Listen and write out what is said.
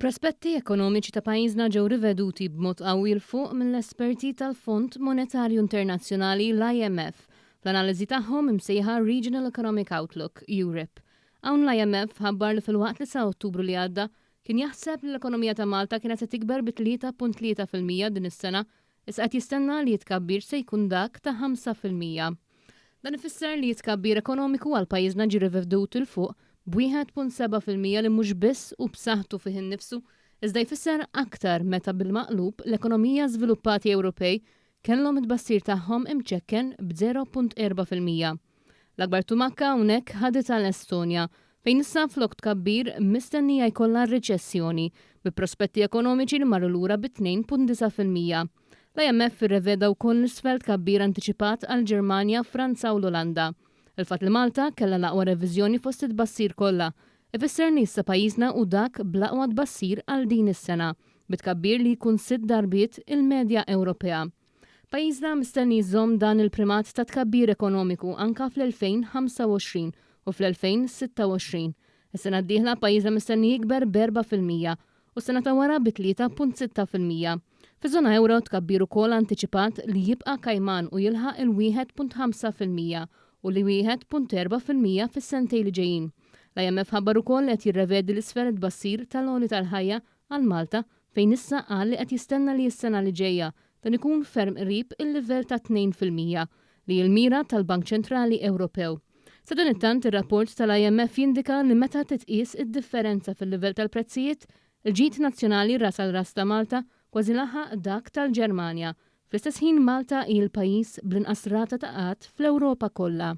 Il-prospetti ekonomiċi ta' pajjiżna ġew riveduti b'mod qawwi l fuq mill-esperti tal-Fond Monetarju Internazzjonali l-IMF fl-analiżi tagħhom imsejħa Regional Economic Outlook Europe. Hawn l-IMF ħabbar li fil-waqt li sa' Ottubru li għadda kien jaħseb li l-ekonomija ta' Malta kienet se tikber bi 3.3% din is-sena, issa qed jistenna li jitkabbir se jkun dak ta' 5%. Dan ifisser li jitkabbir ekonomiku għal pajjiżna ġie rivedut il fuq b'1.7% li mhux biss u b'saħħtu fih innifsu, iżda jfisser aktar meta bil-maqlub l-ekonomija żviluppati Ewropej kellhom it-tbassir tagħhom imċekken b'0.4%. L-akbar tumakka hawnhekk ħadet għall-Estonja fejn issa flok tkabbir mistennija jkollha riċessjoni bi prospetti ekonomiċi li marru lura b'2.9%. L-IMF irreveda wkoll l-isfel tkabbir antiċipat għal Ġermanja, Franza u l-Olanda. Il-fatt li Malta kellha l-aqwa reviżjoni fost it-tbassir kollha, ifisser li issa pajjiżna u dak bl-aqwa tbassir għal din is-sena, bitkabbir li jkun 6 darbiet il-medja Ewropea. Pajjiżna mistenni jżomm dan il-primat ta' tkabbir ekonomiku anka fl-2025 u fl-2026. Is-sena d-dieħla pajjiżna mistenni jikber b'4% u sena ta' wara b'3.6%. Fiż-żona euro tkabbir ukoll antiċipat li jibqa' kajman u jilħaq il-1.5% u li 1.4% fis-sentej li ġejjin. L-IMF ħabbar ukoll qed jirrevedi l-isfel tbassir tal-għoli tal-ħajja għal Malta fejn issa qal li qed jistenna li s-sena li ġejja dan ikun ferm qrib il-livell ta' 2% li l-mira tal-Bank Ċentrali Ewropew. Sa dan it-tant ir-rapport tal-IMF jindika li meta titqies id-differenza fil-livell tal-prezzijiet, il-ġid nazzjonali ras għal ras ta' Malta kważi laħaq dak tal-Ġermanja. Fl-istess ħin Malta hi l-pajjiż bl-inqas rata ta' qatt fl-Ewropa kollha.